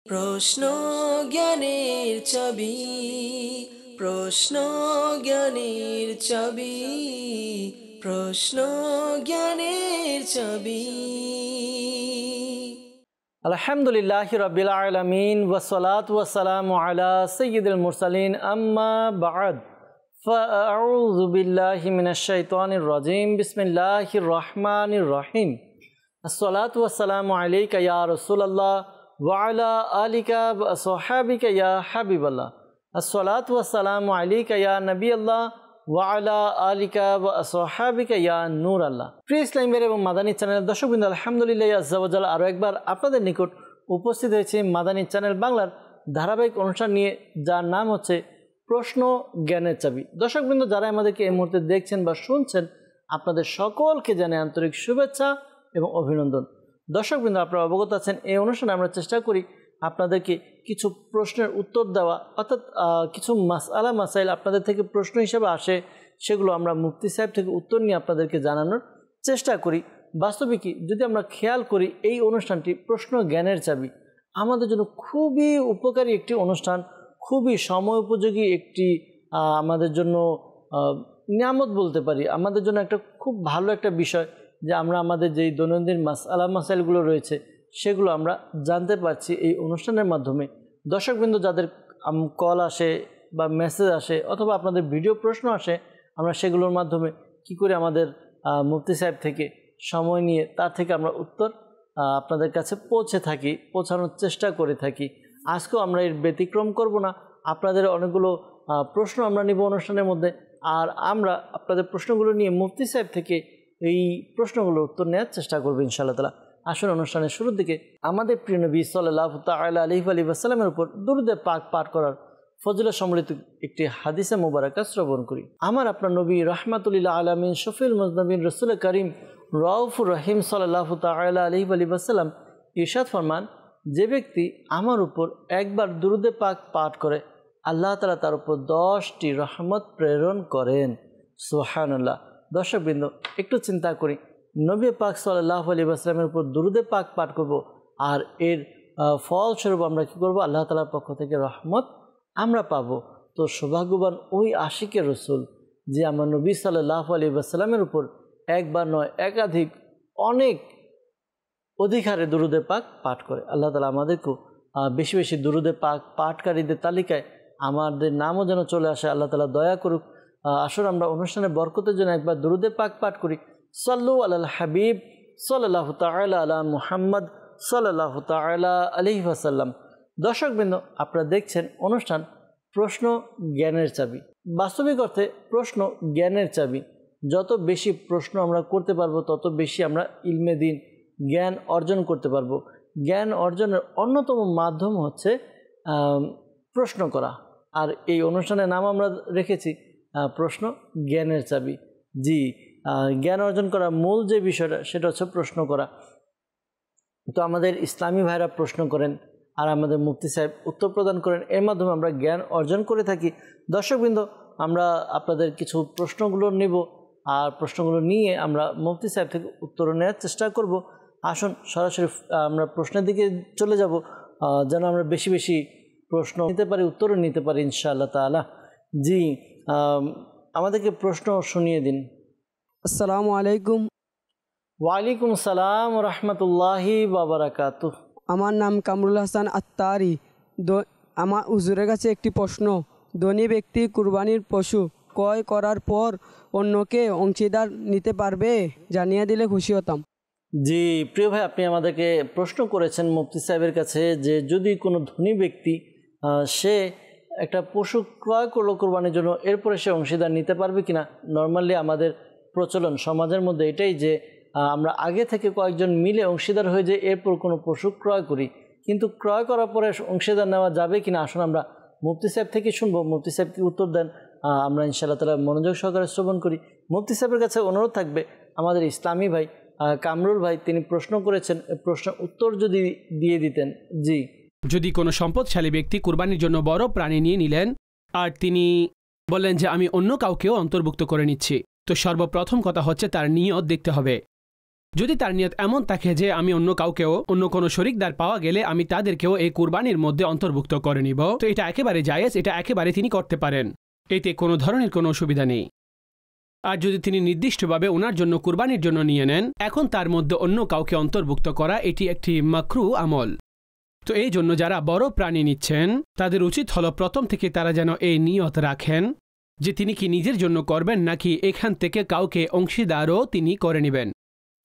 প্রশ্ন জ্ঞানের চাবি, প্রশ্ন জ্ঞানের চাবি, প্রশ্ন জ্ঞানের চাবি। আলহামদুলিল্লাহি রাব্বিল আলামিন ওয়াসসালাতু ওয়াসসালামু আলা সাইয়্যিদিল মুরসালিন আম্মা বা'দ ফাআউযু বিল্লাহি মিনাশ শাইতানির রাজীম বিসমিল্লাহির রহমানির রহিম। আসসালাতু ওয়াসসালামু আলাইকা ইয়া রাসূলুল্লাহ ওয়া আলা আলিকা ওয়া আসহাবিকা ইয়া হাবিবাল্লাহ। আসসালাতু ওয়াসসালামু আলাইকা ইয়া নবিয়াল্লাহ ওয়া আলা আলিকা ওয়া আসহাবিকা ইয়া নূরাল্লাহ। প্রিয় ইসলামের এবং মাদানী চ্যানেলের দর্শকবৃন্দ, আলহামদুলিল্লাহ আজ্জা ওয়া জাল আরও একবার আপনাদের নিকট উপস্থিত হয়েছে মাদানী চ্যানেল বাংলার ধারাবাহিক অনুষ্ঠান নিয়ে, যার নাম হচ্ছে প্রশ্ন জ্ঞানের চাবি। দর্শকবৃন্দ, যারা আমাদেরকে এই মুহূর্তে দেখছেন বা শুনছেন, আপনাদের সকলকে জানাই আন্তরিক শুভেচ্ছা এবং অভিনন্দন। দর্শকবৃন্দ, আপনারা অবগত আছেন এই অনুষ্ঠানে আমরা চেষ্টা করি আপনাদেরকে কিছু প্রশ্নের উত্তর দেওয়া, অর্থাৎ কিছু মাসআলা মাসাইল আপনাদের থেকে প্রশ্ন হিসেবে আসে, সেগুলো আমরা মুফতি সাহেব থেকে উত্তর নিয়ে আপনাদেরকে জানানোর চেষ্টা করি। বাস্তবিকই যদি আমরা খেয়াল করি, এই অনুষ্ঠানটি প্রশ্ন জ্ঞানের চাবি আমাদের জন্য খুবই উপকারী একটি অনুষ্ঠান, খুবই সময় উপযোগী একটি আমাদের জন্য নিয়ামত বলতে পারি, আমাদের জন্য একটা খুব ভালো একটা বিষয় যে আমরা আমাদের যেই দৈনন্দিন মাসআলা মাসাইলগুলো রয়েছে সেগুলো আমরা জানতে পারছি এই অনুষ্ঠানের মাধ্যমে। দর্শকবৃন্দ, যাদের কল আসে বা মেসেজ আসে অথবা আপনাদের ভিডিও প্রশ্ন আসে, আমরা সেগুলোর মাধ্যমে কি করে আমাদের মুফতি সাহেব থেকে সময় নিয়ে তার থেকে আমরা উত্তর আপনাদের কাছে পৌঁছানোর চেষ্টা করে থাকি। আজকেও আমরা এর ব্যতিক্রম করব না। আপনাদের অনেকগুলো প্রশ্ন আমরা নিব অনুষ্ঠানের মধ্যে, আর আমরা আপনাদের প্রশ্নগুলো নিয়ে মুফতি সাহেব থেকে এই প্রশ্নগুলোর উত্তর নেওয়ার চেষ্টা করবো ইনশাআল্লাহ তাআলা। আসুন অনুষ্ঠানের শুরুর দিকে আমাদের প্রিয় নবী সাল্লাল্লাহু তাআলা আলাইহি ওয়াসাল্লামের উপর দুরূদে পাক পাঠ করার ফজিলত সম্বলিত একটি হাদিসে মুবারাকা শ্রবণ করি। আমার আপনার নবী রাহমাতুল আলামিন শফিউল মুজনবিন রাসূল করিম রাউফুর রহিম সাল্লাল্লাহু তাআলা আলাইহি ওয়াসাল্লাম ইরশাদ ফরমান, যে ব্যক্তি আমার উপর একবার দুরূদে পাক পাঠ করে আল্লাহ তাআলা তার উপর 10টি রহমত প্রেরণ করেন। সুবহানাল্লাহ। দর্শকবৃন্দ, একটু চিন্তা করি, নবী পাক সাল্লাল্লাহু আলাইহি ওয়াসাল্লামের উপর দুরূদে পাক পাঠ করব, আর এর ফলস্বরূপ আমরা কী করব? আল্লাহ তাআলার পক্ষ থেকে রহমত আমরা পাবো। তো সৌভাগ্যবান ওই আশিকের রসুল যে আমার নবী সাল্লাল্লাহু আলাইহি ওয়াসাল্লামের উপর একবার নয় একাধিক অনেক অধিকারে দুরূদে পাক পাঠ করে। আল্লাহ তাআলা আমাদেরকেও বেশি বেশি দুরূদে পাক পাঠকারীদের তালিকায় আমাদের নামও যেন চলে আসে। আল্লাহ তাআলা দয়া করুক। আসুন আমরা অনুষ্ঠানের বরকতের জন্য একবার দুরূদে পাক পাঠ করি। সাল্লু আলাল হাবিব সাল্লাল্লাহু তাআলা আলা মুহাম্মদ সাল্লাল্লাহু তাআলা আলাইহি ওয়াসাল্লাম। দর্শকবৃন্দ, আপনারা দেখছেন অনুষ্ঠান প্রশ্ন জ্ঞানের চাবি। বাস্তবিক অর্থে প্রশ্ন জ্ঞানের চাবি। যত বেশি প্রশ্ন আমরা করতে পারবো তত বেশি আমরা ইলমে দিন জ্ঞান অর্জন করতে পারবো। জ্ঞান অর্জনের অন্যতম মাধ্যম হচ্ছে প্রশ্ন করা, আর এই অনুষ্ঠানের নাম আমরা রেখেছি প্রশ্ন জ্ঞানের চাবি। জি, জ্ঞান অর্জন করার মূল যে বিষয়টা সেটা হচ্ছে প্রশ্ন করা। তো আমাদের ইসলামী ভাইরা প্রশ্ন করেন আর আমাদের মুফতি সাহেব উত্তর প্রদান করেন, এর মাধ্যমে আমরা জ্ঞান অর্জন করে থাকি। দর্শকবৃন্দ, আমরা আপনাদের কিছু প্রশ্নগুলো নেব, আর প্রশ্নগুলো নিয়ে আমরা মুফতি সাহেব থেকে উত্তর নেওয়ার চেষ্টা করব। আসুন সরাসরি আমরা প্রশ্নের দিকে চলে যাব, যেন আমরা বেশি বেশি প্রশ্ন নিতে পারি, উত্তরও নিতে পারি ইনশাআল্লাহ তাআলা। জি, আমাদেরকে প্রশ্ন শুনিয়ে দিন। আসসালামু আলাইকুম। ওয়ালাইকুম সালাম রহমতুল্লাহি ওয়া বারাকাতুহু। আমার নাম কামরুল হাসান আত্তারি। আমার হুজুরের কাছে একটি প্রশ্ন। ধনী ব্যক্তি কুরবানির পশু ক্রয় করার পর অন্যকে অংশীদার নিতে পারবে? জানিয়ে দিলে খুশি হতাম। জি প্রিয় ভাই, আপনি আমাদেরকে প্রশ্ন করেছেন মুফতি সাহেবের কাছে যে যদি কোনো ধনী ব্যক্তি সে একটা পশু ক্রয় করলো কোরবানির জন্য, এরপরে সে অংশীদার নিতে পারবে কিনা। নর্মালি আমাদের প্রচলন সমাজের মধ্যে এটাই যে আমরা আগে থেকে কয়েকজন মিলে অংশীদার হয়ে যে এরপর কোনো পশু ক্রয় করি, কিন্তু ক্রয় করার পরে অংশীদার নেওয়া যাবে কিনা আসুন আমরা মুফতি সাহেব থেকে শুনবো। মুফতি সাহেব কি উত্তর দেন আমরা ইনশাআল্লাহ তাআলা মনোযোগ সহকারে শ্রবণ করি। মুফতি সাহেবের কাছে অনুরোধ থাকবে, আমাদের ইসলামী ভাই কামরুল ভাই তিনি প্রশ্ন করেছেন, প্রশ্নের উত্তর যদি দিয়ে দিতেন। জি, যদি কোনো সম্পদশালী ব্যক্তি কুরবানির জন্য বড় প্রাণী নিয়ে নিলেন আর তিনি বললেন যে আমি অন্য কাউকেও অন্তর্ভুক্ত করে নিচ্ছি, তো সর্বপ্রথম কথা হচ্ছে তার নিয়ত দেখতে হবে। যদি তার নিয়ত এমন থাকে যে আমি অন্য কাউকেও, অন্য কোনো শরিকদার পাওয়া গেলে আমি তাদেরকেও এই কুরবানির মধ্যে অন্তর্ভুক্ত করে নিব, তো এটা একেবারে জায়েজ, এটা একেবারে তিনি করতে পারেন, এতে কোনো ধরনের কোনো অসুবিধা নেই। আর যদি তিনি নির্দিষ্টভাবে ওনার জন্য কুরবানির জন্য নিয়ে নেন, এখন তার মধ্যে অন্য কাউকে অন্তর্ভুক্ত করা এটি একটি মাকরু আমল। তো এই জন্য যারা বড় প্রাণী নিচ্ছেন তাদের উচিত হলো প্রথম থেকে তারা যেন এই নিয়ত রাখেন যে তিনি কি নিজের জন্য করবেন নাকি এখান থেকে কাউকে অংশীদারও তিনি করে নেবেন।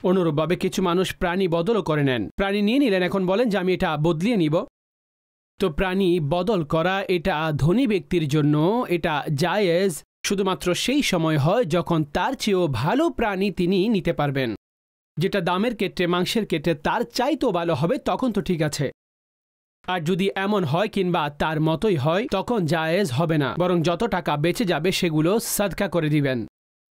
অনুরূপভাবে কিছু মানুষ প্রাণী বদলও করে নেন, প্রাণী নিয়ে নিলেন, এখন বলেন যে আমি এটা বদলিয়ে নিব। তো প্রাণী বদল করা এটা ধনী ব্যক্তির জন্য এটা জায়েজ, শুধুমাত্র সেই সময় হয় যখন তার চেয়েও ভালো প্রাণী তিনি নিতে পারবেন, যেটা দামের ক্ষেত্রে, মাংসের ক্ষেত্রে তার চাইতেও ভালো হবে, তখন তো ঠিক আছে। আর যদি এমন হয় কিংবা তার মতোই হয়, তখন জায়েজ হবে না, বরং যত টাকা বেঁচে যাবে সেগুলো সাদকা করে দিবেন।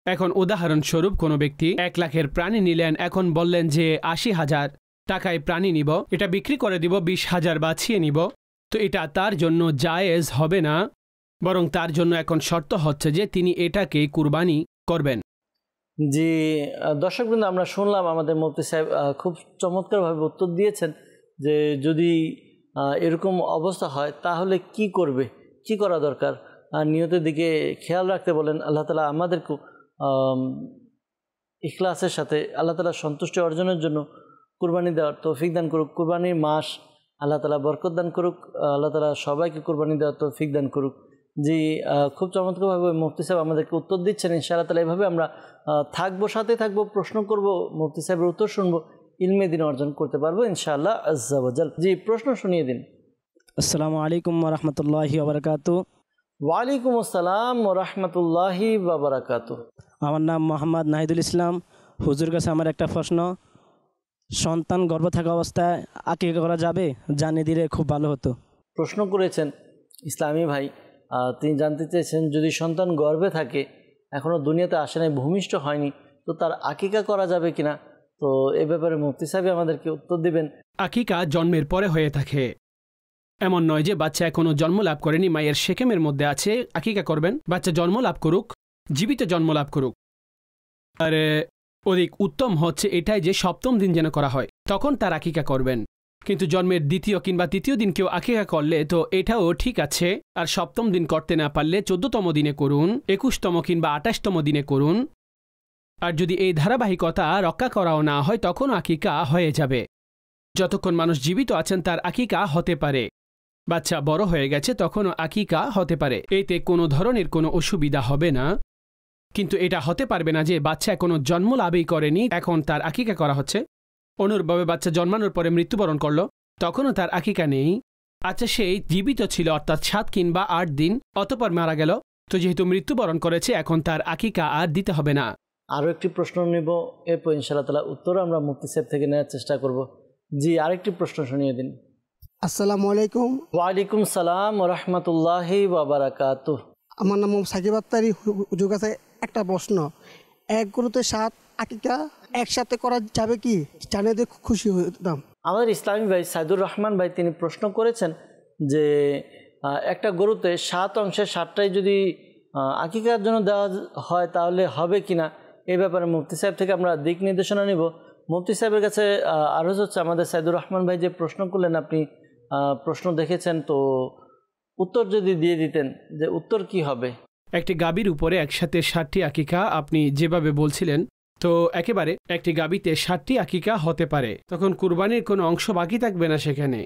এখন উদাহরণস্বরূপ কোনো ব্যক্তি 1 লাখের প্রাণী নিলেন, এখন বললেন যে 80,000 টাকায় প্রাণী নিব, এটা বিক্রি করে দিব 20,000 বাঁচিয়ে নিব, তো এটা তার জন্য জায়েজ হবে না, বরং তার জন্য এখন শর্ত হচ্ছে যে তিনি এটাকে কুরবানি করবেন। জি দর্শকবৃন্দ, আমরা শুনলাম আমাদের মুফতি সাহেব খুব চমৎকারভাবে উত্তর দিয়েছেন যে যদি এরকম অবস্থা হয় তাহলে কি করবে, কি করা দরকার, আর নিয়তের দিকে খেয়াল রাখতে বলেন। আল্লাহ তাআলা আমাদেরকে ইখলাসের সাথে আল্লাহ তাআলা সন্তুষ্টি অর্জনের জন্য কুরবানি দেওয়ার তৌফিক দান করুক। কুরবানির মাস আল্লাহ তাআলা বরকত দান করুক, আল্লাহ তাআলা সবাইকে কুরবানি দেওয়ার তৌফিক দান করুক। জি খুব চমৎকারভাবে মুফতি সাহেব আমাদেরকে উত্তর দিচ্ছেন। ইনশাআল্লাহ তাআলা এভাবে আমরা থাকবো, সাথে থাকবো, প্রশ্ন করব, মুফতি সাহেবের উত্তর শুনবো, ইলমে দ্বীন অর্জন করতে পারবো ইনশাআল্লাহ আজ্জা ওয়া জাল। জি প্রশ্ন শুনিয়ে দিন। আসসালামু আলাইকুম ওয়া রাহমাতুল্লাহি ওয়া বারাকাতুহু। ওয়ালাইকুম আসসালাম ওয়া রাহমাতুল্লাহি ওয়া বারাকাতুহু। আমার নাম মোহাম্মদ নাহিদুল ইসলাম। হুজুর কাছে আমার একটা প্রশ্ন, সন্তান গর্ভে থাকা অবস্থায় আকিকা করা যাবে? জানিয়ে দিলে খুব ভালো হতো। প্রশ্ন করেছেন ইসলামী ভাই, তিনি জানতে চেয়েছেন যদি সন্তান গর্ভে থাকে, এখনও দুনিয়াতে আসে নাই, ভূমিষ্ঠ হয়নি, তো তার আকিকা করা যাবে কিনা, তো এ ব্যাপারে মুফতি সাহেব আমাদেরকে উত্তর দিবেন। আকিকা জন্মের পরে হয়ে থাকে, এমন নয় যে বাচ্চা এখনো জন্ম লাভ করেনি, মায়ের শেকেমের মধ্যে আছে, আকিকা করবেন। বাচ্চা জন্ম লাভ করুক, জীবিত জন্ম লাভ করুক। আর অধিক উত্তম হচ্ছে এটাই যে 7ম দিন যেন করা হয়, তখন তার আকিকা করবেন। কিন্তু জন্মের 2য় কিংবা 3য় দিন কেউ আকিকা করলে তো এটাও ঠিক আছে। আর 7ম দিন করতে না পারলে 14তম দিনে করুন, 21তম কিংবা 28তম দিনে করুন। আর যদি এই ধারাবাহিকতা রক্ষা করাও না হয় তখন আকিকা হয়ে যাবে। যতক্ষণ মানুষ জীবিত আছেন তার আকিকা হতে পারে, বাচ্চা বড় হয়ে গেছে তখনও আকিকা হতে পারে, এতে কোনো ধরনের কোনো অসুবিধা হবে না। কিন্তু এটা হতে পারবে না যে বাচ্চা এখনো জন্ম লাভই করেনি, এখন তার আকিকা করা হচ্ছে। অনুরূপভাবে বাচ্চা জন্মানোর পরে মৃত্যুবরণ করলো, তখনও তার আকিকা নেই। আচ্ছা সেই জীবিত ছিল অর্থাৎ 7 কিংবা 8 দিন, অতঃপর মারা গেল, তো যেহেতু মৃত্যুবরণ করেছে এখন তার আকিকা আর দিতে হবে না। আরও একটি প্রশ্ন নেব, এরপর ইনশাআল্লাহ তাআলা উত্তর আমরা মুফতি সাহেব থেকে নেওয়ার চেষ্টা করব। জি আরেকটি প্রশ্ন শুনিয়ে দিন। আসসালামু আলাইকুম। ওয়ালাইকুম সালাম ওয়া রাহমাতুল্লাহি ওয়া বারাকাতুহু। আমার নাম সাকিব আত্তারি। হুজুর কাছে একটা প্রশ্ন, এক গরুতে 7 আকিকা একসাথে করা যাবে কি? জানিয়ে দিয়ে খুশি হতাম। আমাদের ইসলামী ভাই সাইদুর রহমান ভাই তিনি প্রশ্ন করেছেন যে একটা গরুতে 7 অংশের 7টাই যদি আকিকার জন্য দেওয়া হয় তাহলে হবে কিনা, এই ব্যাপারে মুফতি সাহেব থেকে আমরা দিক নির্দেশনা নিব। মুফতি সাহেবের কাছে আরজ হচ্ছে, আমাদের সাইদুর রহমান ভাই যে প্রশ্ন করলেন, আপনি প্রশ্ন দেখেছেন, তো উত্তর যদি দিয়ে দিতেন যে উত্তর কি হবে। একটি গাভীর উপরে একসাথে 7টি আকিকা আপনি যেভাবে বলছিলেন, তো একেবারে একটি গাভীতে 7টি আকিকা হতে পারে, তখন কুরবানির কোনো অংশ বাকি থাকবে না সেখানে।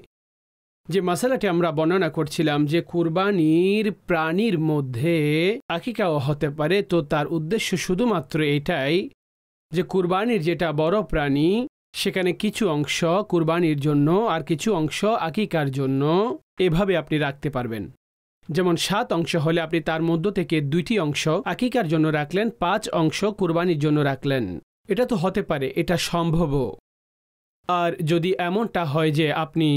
যে মশালাটি আমরা বর্ণনা করছিলাম যে কুরবানির প্রাণীর মধ্যে আকিকাও হতে পারে, তো তার উদ্দেশ্য শুধুমাত্র এটাই যে কুরবানির যেটা বড় প্রাণী সেখানে কিছু অংশ কুরবানির জন্য আর কিছু অংশ আকিকার জন্য, এভাবে আপনি রাখতে পারবেন। যেমন 7 অংশ হলে আপনি তার মধ্য থেকে 2টি অংশ আকিকার জন্য রাখলেন, 5 অংশ কুরবানির জন্য রাখলেন। এটা তো হতে পারে, এটা সম্ভব। আর যদি এমনটা হয় যে আপনি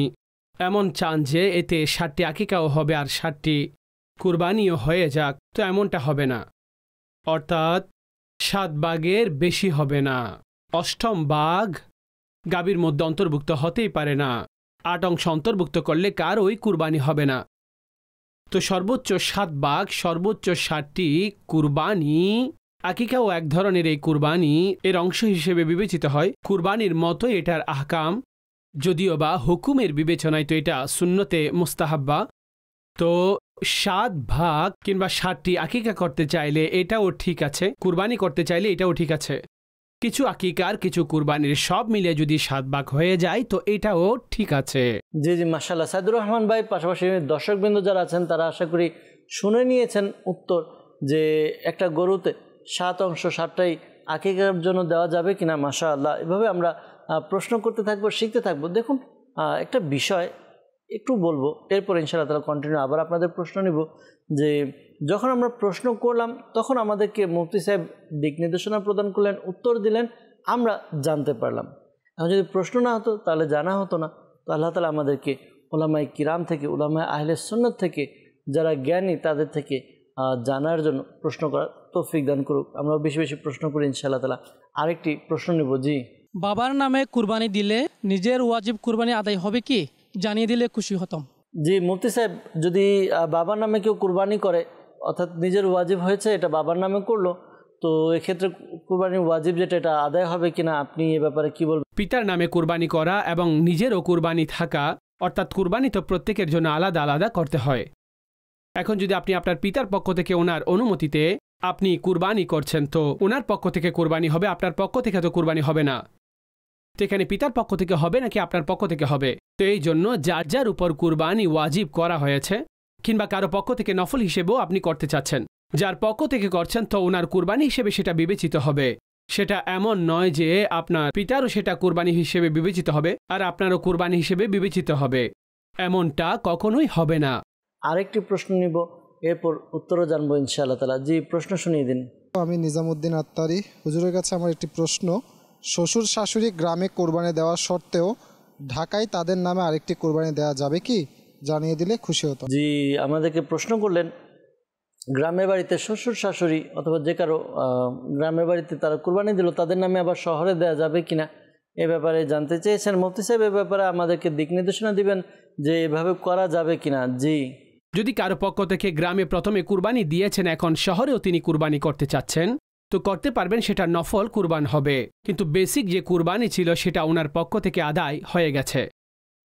এমন চান যে এতে 7টি আকিকাও হবে আর 7টি কুরবানিও হয়ে যাক, তো এমনটা হবে না। অর্থাৎ 7 ভাগের বেশি হবে না। 8ম ভাগ গাভীর মধ্যে অন্তর্ভুক্ত হতেই পারে না। 8 অংশ অন্তর্ভুক্ত করলে কারোই কুরবানি হবে না। তো সর্বোচ্চ 7 ভাগ, সর্বোচ্চ 7টি কুরবানি আকিকাও এক ধরনের এই কুরবানি এর অংশ হিসেবে বিবেচিত হয়। কুরবানির মতো এটার আহকাম, যদিও বা হুকুমের বিবেচনায় তো এটা সুন্নতে মুস্তাহাব্বা। তো 7 ভাগ কিংবা 7টি আকিকা করতে চাইলে এটাও ঠিক আছে, কুরবানি করতে চাইলে এটাও ঠিক আছে। কিছু আকিকার কিছু কুরবানির সব মিলে যদি 7 ভাগ হয়ে যায় তো এটাও ঠিক আছে। জি জি, মাশাআল্লাহ। সাইদুর রহমান ভাই, পাশাপাশি দর্শকবৃন্দ যারা আছেন তারা আশা করি শুনে নিয়েছেন উত্তর, যে একটা গরুতে 7 অংশ 7টাই আকিকার জন্য দেওয়া যাবে কিনা। মাশাআল্লাহ, এভাবে আমরা প্রশ্ন করতে থাকবো, শিখতে থাকবো। দেখুন, একটা বিষয় একটু বলবো, এরপর ইনশাআল্লাহ তাআলা কন্টিনিউ আবার আপনাদের প্রশ্ন নিব। যে যখন আমরা প্রশ্ন করলাম তখন আমাদেরকে মুফতি সাহেব দিক নির্দেশনা প্রদান করলেন, উত্তর দিলেন, আমরা জানতে পারলাম। এখন যদি প্রশ্ন না হতো তাহলে জানা হতো না। তো আল্লাহ তাআলা আমাদেরকে উলামায়ে কিরাম থেকে, উলামায়ে আহলে সুন্নাত থেকে, যারা জ্ঞানী তাদের থেকে জানার জন্য প্রশ্ন করার তৌফিক দান করুক। আমরা বেশি বেশি প্রশ্ন করি ইনশাআল্লাহ তাআলা। আরেকটি প্রশ্ন নেব। জি, বাবার নামে কুরবানি দিলে নিজের ওয়াজিব কুরবানি আদায় হবে কি? জানিয়ে দিলে খুশি হতাম। জি মুফতি সাহেব, যদি বাবার নামে কেউ কুরবানি করে, অর্থাৎ নিজের ওয়াজিব হয়েছে এটা বাবার নামে করলো, তো এক্ষেত্রে কুরবানির ওয়াজিব যেটা এটা আদায় হবে কিনা, আপনি এ ব্যাপারে কি বলবেন? পিতার নামে কুরবানি করা এবং নিজেরও কুরবানি থাকা, অর্থাৎ কুরবানি তো প্রত্যেকের জন্য আলাদা আলাদা করতে হয়। এখন যদি আপনি আপনার পিতার পক্ষ থেকে ওনার অনুমতিতে আপনি কুরবানি করছেন, তো ওনার পক্ষ থেকে কুরবানি হবে, আপনার পক্ষ থেকে তো কুরবানি হবে না। তো এখানে পিতার পক্ষ থেকে হবে নাকি আপনার পক্ষ থেকে হবে? তো এই জন্য যার যার উপর কুরবানি ওয়াজিব করা হয়েছে, কিংবা কারো পক্ষ থেকে নফল হিসেবেও আপনি করতে চাচ্ছেন, যার পক্ষ থেকে করছেন তো ওনার কুরবানি হিসেবে সেটা বিবেচিত হবে। সেটা এমন নয় যে আপনার পিতারও সেটা কুরবানি হিসেবে বিবেচিত হবে আর আপনারও কুরবানি হিসেবে বিবেচিত হবে, এমনটা কখনোই হবে না। আরেকটি প্রশ্ন নিব, এরপর উত্তরও জানবো ইনশাআল্লাহ তাআলা। জি, প্রশ্ন শুনিয়ে দিন। আমি নিজামুদ্দিন আত্তারি। হুজুরের কাছে আমার একটি প্রশ্ন, শ্বশুর শাশুড়ি গ্রামে কোরবানি দেওয়া সত্ত্বেও ঢাকায় তাদের নামে আরেকটি কোরবানি দেওয়া যাবে কি? জানিয়ে দিলে খুশি হতো। জি, আমাদেরকে প্রশ্ন করলেন, গ্রামের বাড়িতে শ্বশুর শাশুড়ি অথবা যে কারো গ্রামের বাড়িতে তারা কুরবানি দিল, তাদের নামে আবার শহরে দেওয়া যাবে কিনা এ ব্যাপারে জানতে চেয়েছেন। মুফতি সাহেব এ ব্যাপারে আমাদেরকে দিক নির্দেশনা দিবেন যে এভাবে করা যাবে কিনা। জি, যদি কারো পক্ষ থেকে গ্রামে প্রথমে কুরবানি দিয়েছেন, এখন শহরেও তিনি কুরবানি করতে চাচ্ছেন, তো করতে পারবেন, সেটা নফল কুরবান হবে। কিন্তু বেসিক যে কুরবানি ছিল সেটা ওনার পক্ষ থেকে আদায় হয়ে গেছে,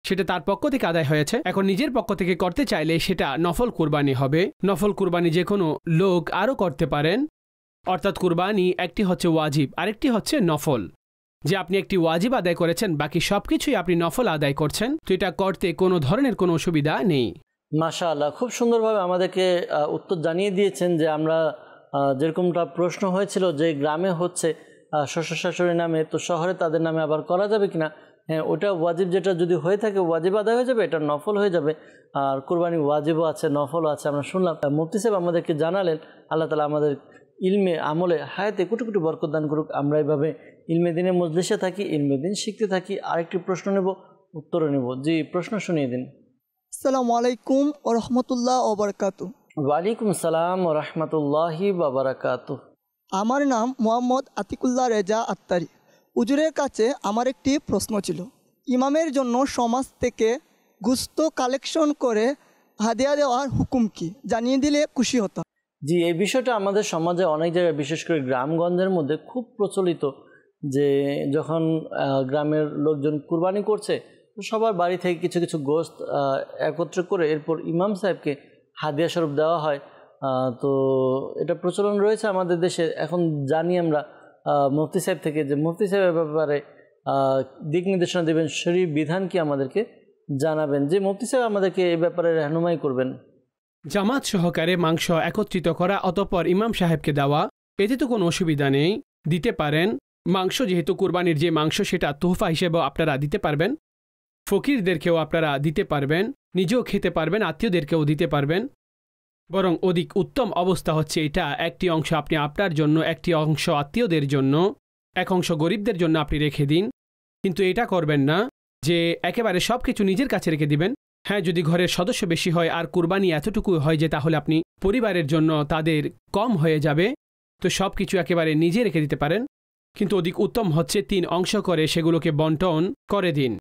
সেটা তার পক্ষ থেকে আদায় হয়েছে। এখন নিজের পক্ষ থেকে করতে চাইলে সেটা নফল কুরবানি হবে। নফল কুরবানি যে কোনো লোক আরও করতে পারেন, অর্থাৎ কুরবানি একটি হচ্ছে ওয়াজিব, আরেকটি হচ্ছে নফল। যে আপনি একটি ওয়াজিব আদায় করেছেন, বাকি সব কিছুই আপনি নফল আদায় করছেন, তো এটা করতে কোনো ধরনের কোনো অসুবিধা নেই। মাশাআল্লাহ, খুব সুন্দরভাবে আমাদেরকে উত্তর জানিয়ে দিয়েছেন। যে আমরা যেরকমটা প্রশ্ন হয়েছিল যে গ্রামে হচ্ছে শ্বশুর শাশুড়ির নামে, তো শহরে তাদের নামে আবার করা যাবে কিনা। হ্যাঁ, ওটা ওয়াজিব, যেটা যদি হয়ে থাকে ওয়াজিব আদায় হয়ে যাবে, এটা নফল হয়ে যাবে। আর কুরবানি ওয়াজিবও আছে, নফলও আছে। আমরা শুনলাম, মুফতি সাহেব আমাদেরকে জানালেন। আল্লাহ তাআলা আমাদের ইলমে, আমলে, হায়াতে কোটি কোটি বরকত দান করুক। আমরা এইভাবে ইলমে দিনে মজলিসে থাকি, ইলমে দিন শিখতে থাকি। আরেকটি প্রশ্ন নেব, উত্তরও নেব। জি, প্রশ্ন শুনিয়ে দিন। আসসালামু আলাইকুম ওয়া রাহমাতুল্লাহি ওয়া বারাকাতুহু। ওয়ালাইকুম আসসালাম ওয়া রাহমাতুল্লাহি ওয়া বারাকাতুহু। আমার নাম মোহাম্মদ আতিকুল্লাহ রেজা আত্তারি। হুজুরের কাছে আমার একটি প্রশ্ন ছিল, ইমামের জন্য সমাজ থেকে গোশত কালেকশন করে হাদিয়া দেওয়ার হুকুম কি? জানিয়ে দিলে খুশি হতাম। জি, এই বিষয়টা আমাদের সমাজে অনেক জায়গায়, বিশেষ করে গ্রামগঞ্জের মধ্যে খুব প্রচলিত। যে যখন গ্রামের লোকজন কুরবানি করছে, তো সবার বাড়ি থেকে কিছু কিছু গোশত একত্র করে এরপর ইমাম সাহেবকে হাদিয়া স্বরূপ দেওয়া হয়। তো এটা প্রচলন রয়েছে আমাদের দেশে। এখন জানি আমরা মুফতি সাহেব থেকে, যে মুফতি সাহেবের ব্যাপারে দিক নির্দেশনা দেবেন, শরীর বিধান কি আমাদেরকে জানাবেন। যে মুফতি সাহেব আমাদেরকে এই ব্যাপারে রহনুমাই করবেন। জামাত সহকারে মাংস একত্রিত করা, অতঃপর ইমাম সাহেবকে দেওয়া, এতে তো কোনো অসুবিধা নেই, দিতে পারেন। মাংস যেহেতু কুরবানির যে মাংস, সেটা তোহফা হিসেবেও আপনারা দিতে পারবেন, ফকিরদেরকেও আপনারা দিতে পারবেন, নিজেও খেতে পারবেন, আত্মীয়দেরকেও দিতে পারবেন। বরং অধিক উত্তম অবস্থা হচ্ছে এটা, একটি অংশ আপনি আপনার জন্য, একটি অংশ আত্মীয়দের জন্য, এক অংশ গরিবদের জন্য আপনি রেখে দিন। কিন্তু এটা করবেন না যে একেবারে সব কিছু নিজের কাছে রেখে দিবেন। হ্যাঁ, যদি ঘরের সদস্য বেশি হয় আর কুরবানি এতটুকু হয় যে তাহলে আপনি পরিবারের জন্য তাদের কম হয়ে যাবে, তো সব কিছু একেবারে নিজে রেখে দিতে পারেন। কিন্তু অধিক উত্তম হচ্ছে 3 অংশ করে সেগুলোকে বন্টন করে দিন।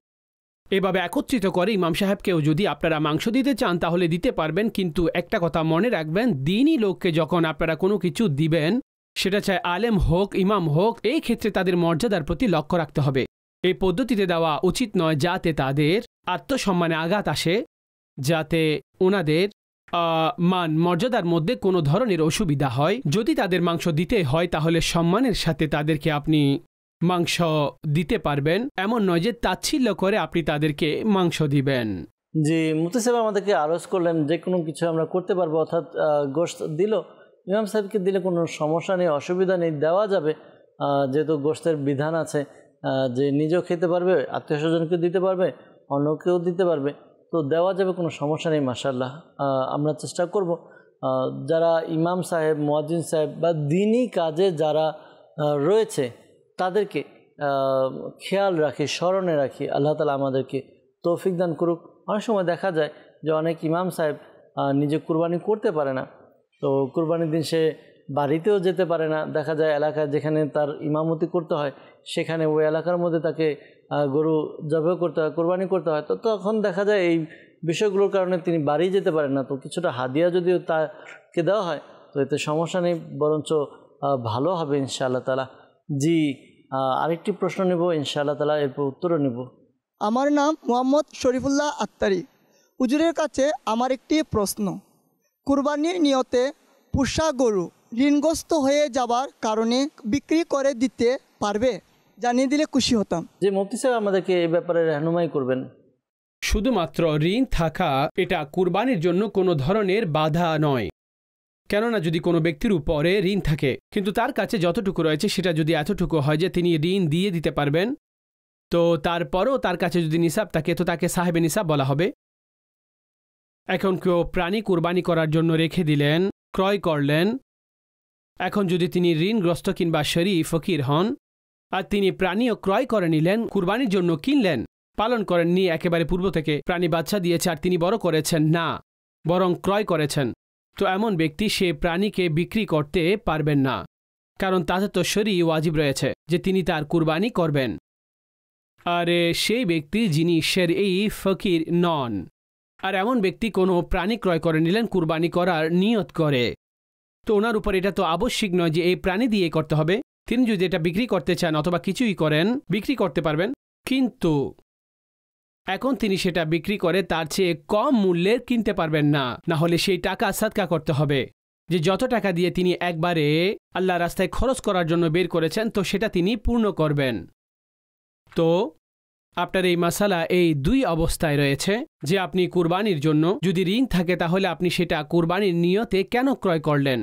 এভাবে একত্রিত করে ইমাম সাহেবকেও যদি আপনারা মাংস দিতে চান তাহলে দিতে পারবেন। কিন্তু একটা কথা মনে রাখবেন, দিনই লোককে যখন আপনারা কোনো কিছু দিবেন, সেটা চাই আলেম হোক, ইমাম হোক, এই ক্ষেত্রে তাদের মর্যাদার প্রতি লক্ষ্য রাখতে হবে। এই পদ্ধতিতে দেওয়া উচিত নয় যাতে তাদের আত্মসম্মানে আঘাত আসে, যাতে ওনাদের মান মর্যাদার মধ্যে কোনো ধরনের অসুবিধা হয়। যদি তাদের মাংস দিতে হয় তাহলে সম্মানের সাথে তাদেরকে আপনি মাংস দিতে পারবেন, এমন নয় যে তাচ্ছিল্য করে আপনি তাদেরকে মাংস দিবেন। জি, মুফতি সাহেব আমাদেরকে আরজ করলেন যে কোনো কিছু আমরা করতে পারবো, অর্থাৎ গোশত দিল, ইমাম সাহেবকে দিলে কোনো সমস্যা নেই, অসুবিধা নেই, দেওয়া যাবে। যেহেতু গোশতের বিধান আছে যে নিজেও খেতে পারবে, আত্মীয় স্বজনকে দিতে পারবে, অন্যকেও দিতে পারবে, তো দেওয়া যাবে, কোনো সমস্যা নেই। মাশাআল্লাহ, আমরা চেষ্টা করব যারা ইমাম সাহেব, মুয়াজ্জিন সাহেব বা দিনী কাজে যারা রয়েছে তাদেরকে খেয়াল রাখি, স্মরণে রাখি। আল্লাহ তাআলা আমাদেরকে তৌফিক দান করুক। অনেক সময় দেখা যায় যে অনেক ইমাম সাহেব নিজে কুরবানি করতে পারে না, তো কুরবানির দিন সে বাড়িতেও যেতে পারে না। দেখা যায় এলাকায় যেখানে তার ইমামতি করতে হয় সেখানে ওই এলাকার মধ্যে তাকে গরু জবাই করতে হয়, কোরবানি করতে হয়, তো তখন দেখা যায় এই বিষয়গুলোর কারণে তিনি বাড়ি যেতে পারেন না। তো কিছুটা হাদিয়া যদিও তাকে দেওয়া হয় তো এতে সমস্যা নেই, বরঞ্চ ভালো হবে ইনশাআল্লাহ তাআলা। জি, আরেকটি প্রশ্ন নেব ইনশাআল্লাহ তাআলা, এরপর উত্তরও নেব। আমার নাম মোহাম্মদ শরীফুল্লাহ আত্তারি। হুজুরের কাছে আমার একটি প্রশ্ন। কুরবানির নিয়তে পোষা গরু ঋণগ্রস্ত হয়ে যাবার কারণে বিক্রি করে দিতে পারবে? জানিয়ে দিলে খুশি হতাম। যে মুফতি সাহেব আমাদেরকে এই ব্যাপারে রাহনুমাই করবেন। শুধুমাত্র ঋণ থাকা এটা কুরবানির জন্য কোনো ধরনের বাধা নয়। কেননা যদি কোনো ব্যক্তির উপরে ঋণ থাকে কিন্তু তার কাছে যতটুকু রয়েছে সেটা যদি এতটুকু হয় যে তিনি ঋণ দিয়ে দিতে পারবেন, তো তারপরও তার কাছে যদি নিসাব থাকে তো তাকে সাহেবে নিসাব বলা হবে। এখন কেউ প্রাণী কুরবানি করার জন্য রেখে দিলেন, ক্রয় করলেন, এখন যদি তিনি ঋণগ্রস্ত কিংবা শরীফ ফকির হন আর তিনি প্রাণীও ক্রয় করে নিলেন, কুরবানির জন্য কিনলেন, পালন করেননি, একেবারে পূর্ব থেকে প্রাণী বাচ্চা দিয়েছে আর তিনি বড় করেছেন না, বরং ক্রয় করেছেন, তো এমন ব্যক্তি সে প্রাণীকে বিক্রি করতে পারবেন না, কারণ তাতে তো শরী ওয়াজিব রয়েছে যে তিনি তার কুরবানি করবেন। আর সেই ব্যক্তি যিনি শরঈ ফকির নন, আর এমন ব্যক্তি কোনো প্রাণী ক্রয় করে নিলেন কুরবানি করার নিয়ত করে, তো ওনার উপর এটা তো আবশ্যিক নয় যে এই প্রাণী দিয়ে করতে হবে। তিনি যদি এটা বিক্রি করতে চান অথবা কিছুই করেন বিক্রি করতে পারবেন, কিন্তু এখন তিনি সেটা বিক্রি করে তার চেয়ে কম মূল্যের কিনতে পারবেন না, না হলে সেই টাকা সাদকা করতে হবে। যে যত টাকা দিয়ে তিনি একবারে আল্লাহ রাস্তায় খরচ করার জন্য বের করেছেন তো সেটা তিনি পূর্ণ করবেন। তো আপনার এই মাসালা এই দুই অবস্থায় রয়েছে যে আপনি কুরবানির জন্য যদি ঋণ থাকে তাহলে আপনি সেটা কুরবানির নিয়তে কেন ক্রয় করলেন।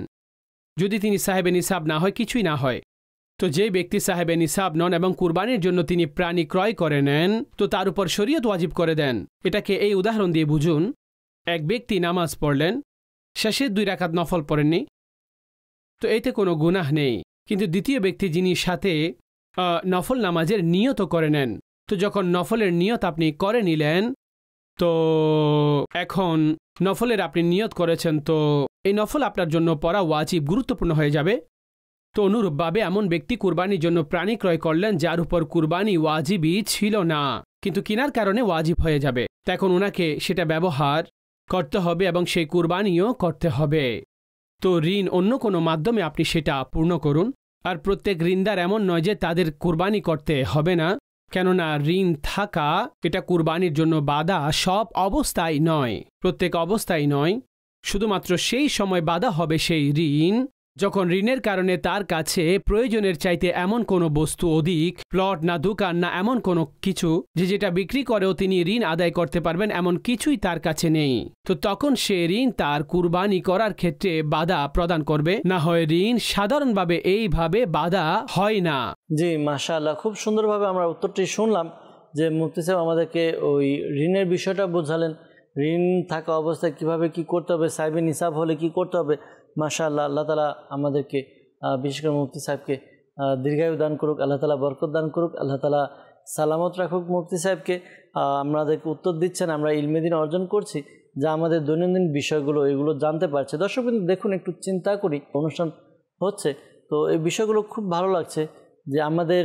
যদি তিনি সাহেবে নিসাব না হয়, কিছুই না হয়, তো যে ব্যক্তি সাহেবে নিসাব নন এবং কুরবানির জন্য তিনি প্রাণী ক্রয় করে নেন তো তার উপর শরীয়ত ওয়াজিব করে দেন। এটাকে এই উদাহরণ দিয়ে বুঝুন, এক ব্যক্তি নামাজ পড়লেন, শেষে 2 রাকাত নফল পড়েননি, তো এতে কোনো গুনাহ নেই, কিন্তু দ্বিতীয় ব্যক্তি যিনি সাথে নফল নামাজের নিয়ত করে নেন, তো যখন নফলের নিয়ত আপনি করে নিলেন তো এখন নফলের আপনি নিয়ত করেছেন, তো এই নফল আপনার জন্য পড়া ওয়াজিব, গুরুত্বপূর্ণ হয়ে যাবে। তো অনুরূপভাবে এমন ব্যক্তি কুরবানির জন্য প্রাণী ক্রয় করলেন যার উপর কুরবানি ওয়াজিবই ছিল না, কিন্তু কেনার কারণে ওয়াজিব হয়ে যাবে, তো এখন ওনাকে সেটা ব্যবহার করতে হবে এবং সেই কুরবানিও করতে হবে। তো ঋণ অন্য কোনো মাধ্যমে আপনি সেটা পূর্ণ করুন। আর প্রত্যেক ঋণদার এমন নয় যে তাদের কুরবানি করতে হবে না, কেননা ঋণ থাকা এটা কুরবানির জন্য বাধা সব অবস্থায় নয়, প্রত্যেক অবস্থায় নয়, শুধুমাত্র সেই সময় বাধা হবে সেই ঋণ যখন ঋণের কারণে তার কাছে প্রয়োজনের চাইতে এমন কোনো বস্তু অধিক, প্লট না দোকান না এমন কোনো কিছু যেটা বিক্রি করেও তিনি ঋণ আদায় করতে পারবেন এমন কিছুই তার কাছে নেই, তো তখন সে ঋণ তার কুরবানি করার ক্ষেত্রে বাধা প্রদান করবে, না হয় ঋণ সাধারণভাবে এইভাবে বাধা হয় না। জি মাশাআল্লাহ, খুব সুন্দরভাবে আমরা উত্তরটি শুনলাম যে মুফতি সাহেব আমাদেরকে ওই ঋণের বিষয়টা বোঝালেন, ঋণ থাকা অবস্থায় কিভাবে কি করতে হবে, সাহেবে নিসাব হলে কি করতে হবে। মাশাআল্লাহ, আল্লাহ তাআলা আমাদেরকে বিশেষ করে মুফতি সাহেবকে দীর্ঘায়ু দান করুক, আল্লাহ তাআলা বরকত দান করুক, আল্লাহ তাআলা সালামত রাখুক মুফতি সাহেবকে। আমাদেরকে উত্তর দিচ্ছেন, আমরা ইলমেদিন অর্জন করছি, যা আমাদের দৈনন্দিন বিষয়গুলো এগুলো জানতে পারছে। দর্শক কিন্তু দেখুন, একটু চিন্তা করি, অনুষ্ঠান হচ্ছে তো এই বিষয়গুলো খুব ভালো লাগছে যে আমাদের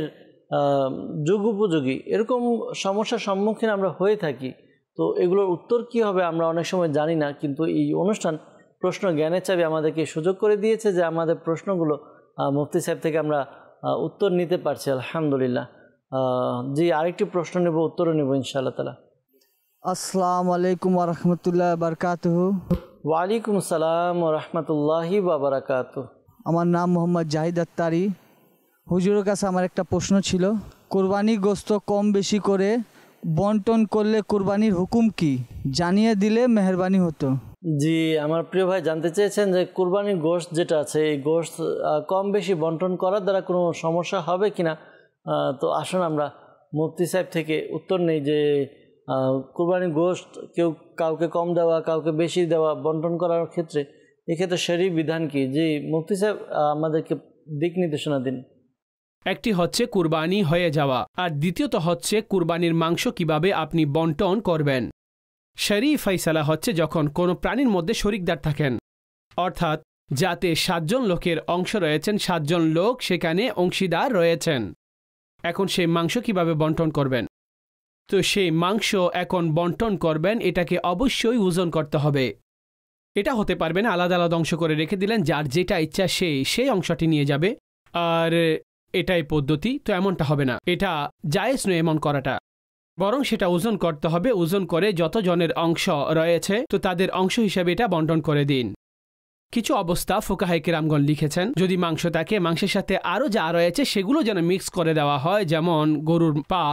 যুগ উপযোগী এরকম সমস্যার সম্মুখীন আমরা হয়ে থাকি, তো এগুলোর উত্তর কি হবে আমরা অনেক সময় জানি না, কিন্তু এই অনুষ্ঠান প্রশ্ন জ্ঞানের চাবি আমাদেরকে সুযোগ করে দিয়েছে যে আমাদের প্রশ্নগুলো মুফতি সাহেব থেকে আমরা উত্তর নিতে পারছি আলহামদুলিল্লাহ। জি, আরেকটি প্রশ্ন নেব, উত্তরও নেব ইনশাআল্লাহ তাআলা। আসসালামু আলাইকুম ওয়া রাহমাতুল্লাহি ওয়া বারাকাতুহু। ওয়ালাইকুম আসসালাম ওয়া রাহমাতুল্লাহি ওয়া বারাকাতুহু। আমার নাম মোহাম্মদ জাহিদ আত্তারি। হুজুরের কাছে আমার একটা প্রশ্ন ছিল, কুরবানির গোশত কম বেশি করে বন্টন করলে কুরবানির হুকুম কি, জানিয়ে দিলে মেহেরবানি হতো। জি, আমার প্রিয় ভাই জানতে চেয়েছেন যে কুরবানির গোশত যেটা আছে এই গোশত কম বেশি বন্টন করার দ্বারা কোনো সমস্যা হবে কিনা। তো আসুন আমরা মুফতি সাহেব থেকে উত্তর নেই যে কুরবানির গোশত কেউ কাউকে কম দেওয়া কাউকে বেশি দেওয়া বন্টন করার ক্ষেত্রে এক্ষেত্রে শরীয়ত বিধান কি। জি মুফতি সাহেব আমাদেরকে দিক নির্দেশনা দিন। একটি হচ্ছে কুরবানি হয়ে যাওয়া, আর দ্বিতীয়ত হচ্ছে কুরবানির মাংস কিভাবে আপনি বন্টন করবেন। শরঈ ফয়সালা হচ্ছে যখন কোনো প্রাণীর মধ্যে শরিকদার থাকেন, অর্থাৎ যাতে 7 জন লোকের অংশ রয়েছেন, 7 জন লোক সেখানে অংশীদার রয়েছেন। এখন সেই মাংস কিভাবে বন্টন করবেন, তো সেই মাংস এখন বন্টন করবেন, এটাকে অবশ্যই ওজন করতে হবে। এটা হতে পারবে না আলাদা আলাদা অংশ করে রেখে দিলেন, যার যেটা ইচ্ছা সেই অংশটি নিয়ে যাবে আর এটাই পদ্ধতি, তো এমনটা হবে না, এটা জায়েজ নয় এমন করাটা। বরং সেটা ওজন করতে হবে, ওজন করে যত জনের অংশ রয়েছে তো তাদের অংশ হিসেবে এটা বন্টন করে দিন। কিছু অবস্থা ফুকাহায়ে কেরামগণ লিখেছেন যদি মাংস থাকে মাংসের সাথে আরও যা রয়েছে সেগুলো যেন মিক্স করে দেওয়া হয়, যেমন গরুর পা,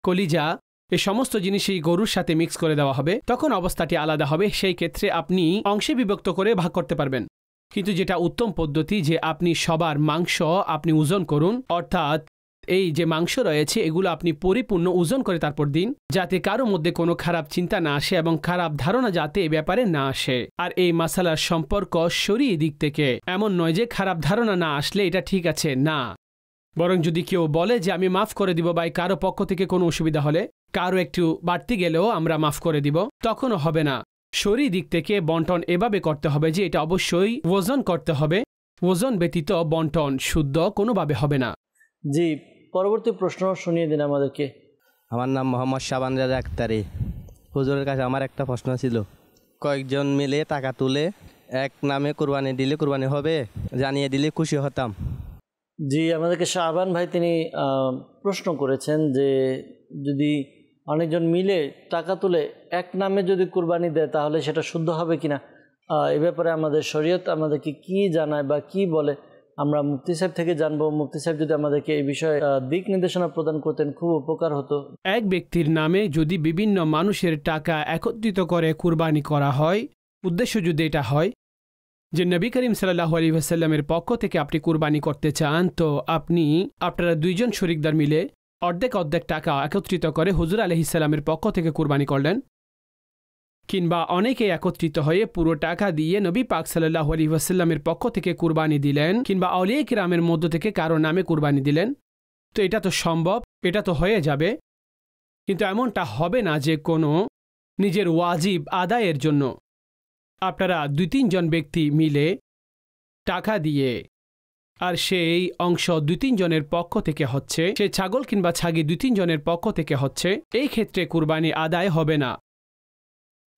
কলিজা, এই সমস্ত জিনিসই গরুর সাথে মিক্স করে দেওয়া হবে, তখন অবস্থাটি আলাদা হবে। সেই ক্ষেত্রে আপনি অংশে বিভক্ত করে ভাগ করতে পারবেন। কিন্তু যেটা উত্তম পদ্ধতি যে আপনি সবার মাংস আপনি ওজন করুন, অর্থাৎ এই যে মাংস রয়েছে এগুলো আপনি পরিপূর্ণ ওজন করে তারপর দিন, যাতে কারো মধ্যে কোনো খারাপ চিন্তা না আসে এবং খারাপ ধারণা যাতে এ ব্যাপারে না আসে। আর এই মাসালার সম্পর্ক শরীয়ী দিক থেকে এমন নয় যে খারাপ ধারণা না আসলে এটা ঠিক আছে, না। বরং যদি কেউ বলে যে আমি মাফ করে দিব বা কারো পক্ষ থেকে কোনো অসুবিধা হলে, কারো একটু বাড়তি গেলেও আমরা মাফ করে দিব, তখনও হবে না। শরীয়ী দিক থেকে বন্টন এভাবে করতে হবে যে এটা অবশ্যই ওজন করতে হবে, ওজন ব্যতীত বন্টন শুদ্ধ কোনোভাবে হবে না। জি, পরবর্তী প্রশ্ন শুনিয়ে দিন আমাদেরকে। আমার নাম মোহাম্মদ শাবান রাজা আক্তারি। হুজুরের কাছে আমার একটা প্রশ্ন ছিল, কয়েকজন মিলে টাকা তুলে এক নামে কুরবানি দিলে কুরবানি হবে, জানিয়ে দিলে খুশি হতাম। জি, আমাদেরকে শাবান ভাই তিনি প্রশ্ন করেছেন যে যদি অনেকজন মিলে টাকা তুলে এক নামে যদি কুরবানি দেয় তাহলে সেটা শুদ্ধ হবে কিনা। এ ব্যাপারে আমাদের শরীয়ত আমাদেরকে কি জানায় বা কি বলে আমরা মুফতি সাহেব থেকে জানবো। মুফতি সাহেব যদি আমাদেরকে এই বিষয়ে দিক নির্দেশনা প্রদান করতেন খুব উপকার হতো। এক ব্যক্তির নামে যদি বিভিন্ন মানুষের টাকা একত্রিত করে কুরবানি করা হয়, উদ্দেশ্য যদি এটা হয় যে নবী করিম সাল্লাল্লাহু আলাইহি ওয়াসাল্লামের পক্ষ থেকে আপনি কুরবানি করতে চান, তো আপনারা 2 জন শরিকদার মিলে অর্ধেক অর্ধেক টাকা একত্রিত করে হুজুর আলাইহিস সালামের পক্ষ থেকে কুরবানি করলেন, কিংবা অনেকে একত্রিত হয়ে পুরো টাকা দিয়ে নবী পাক সাল্লাল্লাহু আলাইহি ওয়াসাল্লামের পক্ষ থেকে কুরবানি দিলেন, কিংবা আউলিয়া কিরামের মধ্য থেকে কারো নামে কুরবানি দিলেন, তো এটা তো সম্ভব, এটা তো হয়ে যাবে। কিন্তু এমনটা হবে না যে কোনো নিজের ওয়াজিব আদায়ের জন্য আপনারা 2-3 জন ব্যক্তি মিলে টাকা দিয়ে আর সেই অংশ 2-3 জনের পক্ষ থেকে হচ্ছে, সে ছাগল কিংবা ছাগি 2-3 জনের পক্ষ থেকে হচ্ছে, এই ক্ষেত্রে কুরবানি আদায় হবে না।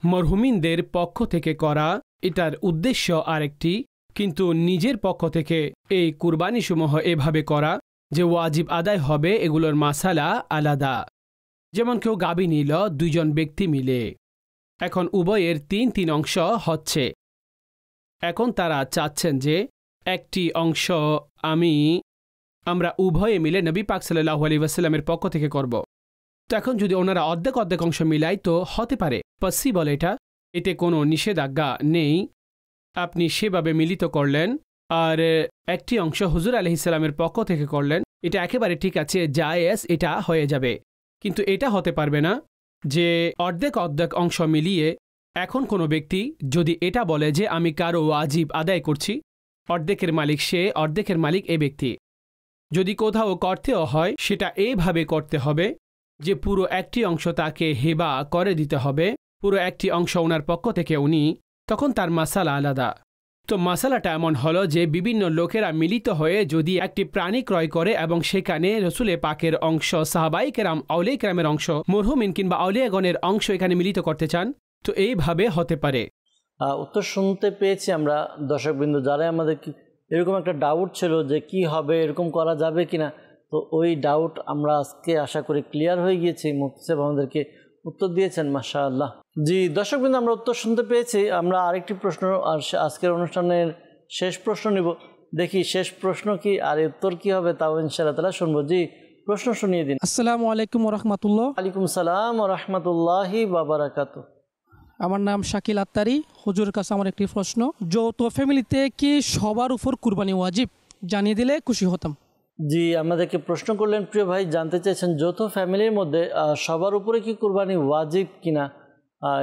মরহুমিনদের পক্ষ থেকে করা এটার উদ্দেশ্য আরেকটি, কিন্তু নিজের পক্ষ থেকে এই কুরবানিসমূহ এভাবে করা যে ওয়াজিব আদায় হবে, এগুলোর মাসালা আলাদা। যেমন কেউ গাবি নিল 2 জন ব্যক্তি মিলে, এখন উভয়ের 3 অংশ হচ্ছে, এখন তারা চাচ্ছেন যে একটি অংশ আমরা উভয়ে মিলে নবী পাক সাল্লাল্লাহু আলাইহি ওয়াসাল্লামের পক্ষ থেকে করব। তো এখন যদি ওনারা অর্ধেক অর্ধেক অংশ মিলাই তো হতে পারে, পসিবল, এতে কোনো নিষেধাজ্ঞা নেই। আপনি সেভাবে মিলিত করলেন আর একটি অংশ হুজুর আলাইহিস সালামের পক্ষ থেকে করলেন, এটা একেবারে ঠিক আছে, জায়েজ, এটা হয়ে যাবে। কিন্তু এটা হতে পারবে না যে অর্ধেক অর্ধেক অংশ মিলিয়ে এখন কোনো ব্যক্তি যদি এটা বলে যে আমি কারো ওয়াজিব আদায় করছি, অর্ধেকের মালিক সে, অর্ধেকের মালিক এ ব্যক্তি, যদি কোথাও করতেও হয় সেটা এভাবে করতে হবে যে পুরো একটি অংশ তাকে হেবা করে দিতে হবে, পুরো একটি অংশ ওনার পক্ষ থেকে উনি, তখন তার মাসালা আলাদা। তো মাসালাটা এমন হলো যে বিভিন্ন লোকেরা মিলিত হয়ে যদি একটি প্রাণী ক্রয় করে এবং সেখানে রসুলে পাকের অংশ, সাহাবাই কেরাম, আউলিয়া কেরামের অংশ, মরহুমিন কিংবা আউলিয়াগণের অংশ এখানে মিলিত করতে চান, তো এইভাবে হতে পারে। উত্তর শুনতে পেয়েছি আমরা। দর্শকবৃন্দ যারা আমাদের এরকম একটা ডাউট ছিল যে কি হবে, এরকম করা যাবে কিনা। তো ওই ডাউট আমরা আজকে আশা করি ক্লিয়ার হয়ে গিয়েছি। মুফতি সাহেব আমাদেরকে উত্তর দিয়েছেন, মাশাআল্লাহ। জি দর্শকবৃন্দ, আমরা উত্তর শুনতে পেয়েছি। আমরা আরেকটি প্রশ্ন, আর আজকের অনুষ্ঠানের শেষ প্রশ্ন নিব। দেখি শেষ প্রশ্ন কি আর উত্তর কি হবে, তাও ইনশাআল্লাহ তাআলা শুনবো। জি প্রশ্ন শুনিয়ে দিন। আসসালামু আলাইকুম রাহমাতুল্লাহ। ওয়ালাইকুম সালাম ওয়া রাহমাতুল্লাহি ওয়া বারাকাতুহু। আমার নাম শাকিল আত্তারি। হুজুরের কাছে আমার একটি প্রশ্ন, যৌথ ফ্যামিলিতে কি সবার উপর কুরবানি ওয়াজিব? জানিয়ে দিলে খুশি হতাম। জি আমাদেরকে প্রশ্ন করলেন প্রিয় ভাই, জানতে চাইছেন যৌথ ফ্যামিলির মধ্যে সবার উপরে কি কুরবানি ওয়াজিব কিনা।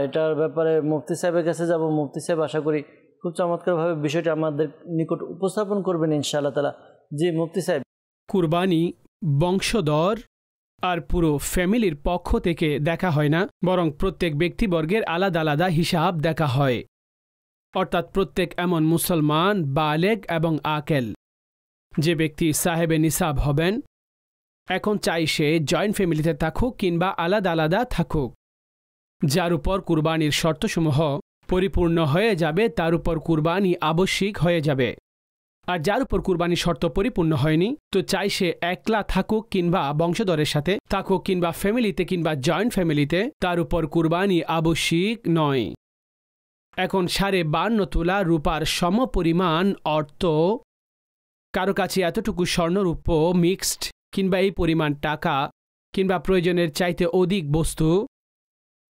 এটার ব্যাপারে মুফতি সাহেবের কাছে যাব। মুফতি সাহেব আশা করি খুব চমৎকারভাবে বিষয়টি আমাদের নিকট উপস্থাপন করবেন ইনশাআল্লাহ তাআলা। জি মুফতি সাহেব। কুরবানি বংশধর আর পুরো ফ্যামিলির পক্ষ থেকে দেখা হয় না, বরং প্রত্যেক ব্যক্তিবর্গের আলাদা আলাদা হিসাব দেখা হয়। অর্থাৎ প্রত্যেক এমন মুসলমান বালেগ এবং আকেল যে ব্যক্তি সাহেবে নিসাব হবেন, এখন চাই সে জয়েন্ট ফ্যামিলিতে থাকুক কিংবা আলাদা আলাদা থাকুক, যার উপর কুরবানির শর্তসমূহ পরিপূর্ণ হয়ে যাবে তার উপর কুরবানি আবশ্যিক হয়ে যাবে। আর যার উপর কুরবানির শর্ত পরিপূর্ণ হয়নি, তো চাই সে একলা থাকুক কিংবা বংশধরের সাথে থাকুক কিংবা ফ্যামিলিতে কিংবা জয়েন্ট ফ্যামিলিতে, তার উপর কুরবানি আবশ্যিক নয়। এখন 52.5 তোলা রূপার সমপরিমাণ অর্থ, কারো কাছে এতটুকু স্বর্ণরূপ মিক্সড কিংবা এই পরিমাণ টাকা কিংবা প্রয়োজনের চাইতে অধিক বস্তু,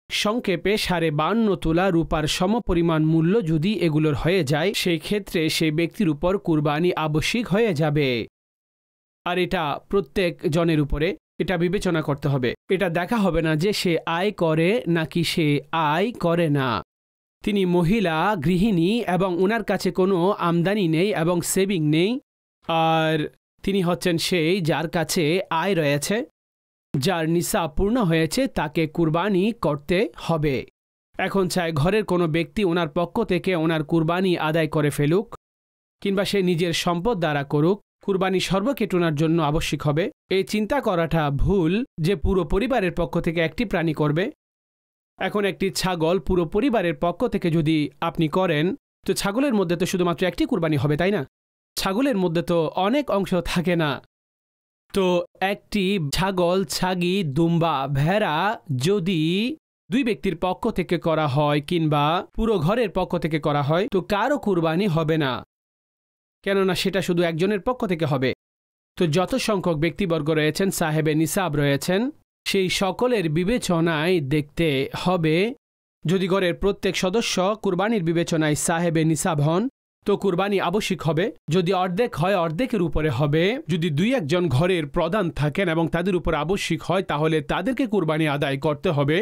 সংক্ষেপে 52.5 তোলা রূপার সমপরিমাণ মূল্য যদি এগুলোর হয়ে যায়, সেই ক্ষেত্রে সেই ব্যক্তির উপর কুরবানি আবশ্যিক হয়ে যাবে। আর এটা প্রত্যেক জনের উপরে এটা বিবেচনা করতে হবে। এটা দেখা হবে না যে সে আয় করে নাকি সে আয় করে না। তিনি মহিলা গৃহিণী এবং ওনার কাছে কোনো আমদানি নেই এবং সেভিং নেই, আর তিনি হচ্ছেন সেই যার কাছে আয় রয়েছে, যার নিসাব পূর্ণ হয়েছে, তাকে কুরবানি করতে হবে। এখন চাই ঘরের কোনো ব্যক্তি ওনার পক্ষ থেকে ওনার কুরবানি আদায় করে ফেলুক কিংবা সে নিজের সম্পদ দ্বারা করুক, কুরবানি সর্বক্ষেত্রে ওনার জন্য আবশ্যিক হবে। এই চিন্তা করাটা ভুল যে পুরো পরিবারের পক্ষ থেকে একটি প্রাণী করবে। এখন একটি ছাগল পুরো পরিবারের পক্ষ থেকে যদি আপনি করেন, তো ছাগলের মধ্যে তো শুধুমাত্র একটি কুরবানি হবে, তাই না? ছাগলের মধ্যে তো অনেক অংশ থাকে না। তো একটি ছাগল, ছাগি, দুম্বা, ভেড়া যদি দুই ব্যক্তির পক্ষ থেকে করা হয় কিংবা পুরো ঘরের পক্ষ থেকে করা হয়, তো কারো কুরবানি হবে না, কেননা সেটা শুধু একজনের পক্ষ থেকে হবে। তো যত সংখ্যক ব্যক্তিবর্গ রয়েছেন, সাহেবে নিসাব রয়েছেন, সেই সকলের বিবেচনায় দেখতে হবে। যদি ঘরের প্রত্যেক সদস্য কুরবানির বিবেচনায় সাহেবে নিসাব হন, তো কুরবানি আবশ্যিক হবে। যদি অর্ধেক হয়, অর্ধেকের উপরে হবে। যদি 2-1 ঘরের প্রধান থাকেন এবং তাদের উপর আবশ্যিক হয়, তাহলে তাদেরকে কুরবানি আদায় করতে হবে।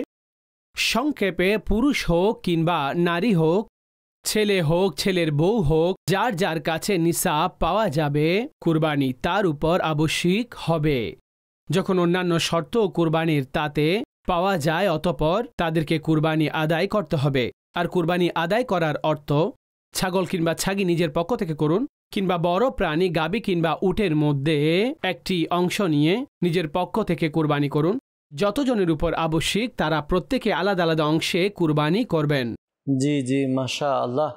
সংক্ষেপে পুরুষ হোক কিংবা নারী হোক, ছেলে হোক, ছেলের বউ হোক, যার যার কাছে নিসাব পাওয়া যাবে, কুরবানি তার উপর আবশ্যিক হবে। যখন অন্যান্য শর্ত কুরবানির তাতে পাওয়া যায়, অতঃপর তাদেরকে কুরবানি আদায় করতে হবে। আর কুরবানি আদায় করার অর্থ, ছাগল কিংবা ছাগি নিজের পক্ষ থেকে করুন, কিংবা বড় প্রাণী গাবি কিংবা উটের মধ্যে একটি অংশ নিয়ে নিজের পক্ষ থেকে কুরবানি করুন। যতজনের উপর আবশ্যিক তারা প্রত্যেকে আলাদা আলাদা অংশে কুরবানি করবেন। জি জি মাশাআল্লাহ।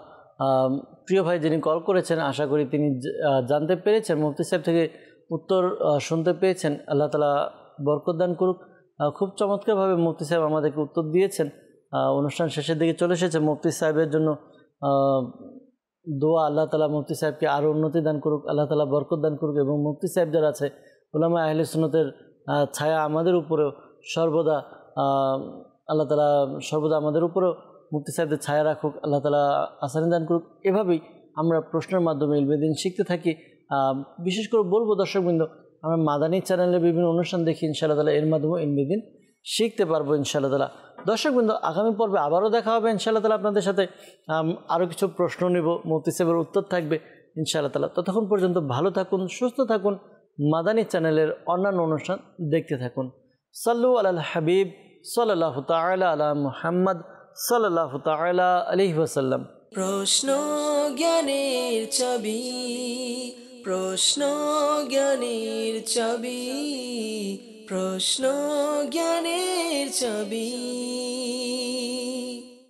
প্রিয় ভাই যিনি কল করেছেন, আশা করি তিনি জানতে পেরেছেন, মুফতি সাহেব থেকে উত্তর শুনতে পেয়েছেন। আল্লাহ তাআলা বরকত দান করুক। খুব চমৎকারভাবে মুফতি সাহেব আমাদেরকে উত্তর দিয়েছেন। অনুষ্ঠান শেষের দিকে চলে এসেছে। মুফতি সাহেবের জন্য দোয়া, আল্লাহ তাআলা মুফতি সাহেবকে আরও উন্নতি দান করুক, আল্লাহ তাআলা বরকত দান করুক। এবং মুফতি সাহেব যারা আছে, উলামা আহলে সুন্নতের ছায়া আমাদের উপরেও সর্বদা, আল্লাহ তাআলা সর্বদা আমাদের উপরেও মুফতি সাহেবদের ছায়া রাখুক, আল্লাহ তাআলা আসানি দান করুক। এভাবেই আমরা প্রশ্নের মাধ্যমে ইলমে-দ্বীন শিখতে থাকি। বিশেষ করে বলবো দর্শকবৃন্দ, আমরা মাদানী চ্যানেলে বিভিন্ন অনুষ্ঠান দেখি, ইনশাআল্লাহ তাআলা এর মাধ্যমে ইলমে-দ্বীন শিখতে পারবো ইনশাআল্লাহ তাআলা। দর্শকবৃন্দ, আগামী পর্বে আবারও দেখা হবে ইনশাআল্লাহ তাআলা আপনাদের সাথে। আরও কিছু প্রশ্ন নেব, মুফতি সাহেবের উত্তর থাকবে ইনশাআল্লাহ তাআলা। ততক্ষণ পর্যন্ত ভালো থাকুন, সুস্থ থাকুন, মাদানী চ্যানেলের অন্যান্য অনুষ্ঠান দেখতে থাকুন। সাল্লু আলাল হাবিব সাল্লাল্লাহু তাআলা আলা মুহাম্মদ সাল্লাল্লাহু তাআলা আলাইহি ওয়াসাল্লাম। প্রশ্ন জ্ঞানের চাবি, প্রশ্ন জ্ঞানের চাবি, প্রশ্ন জ্ঞানের চাবি।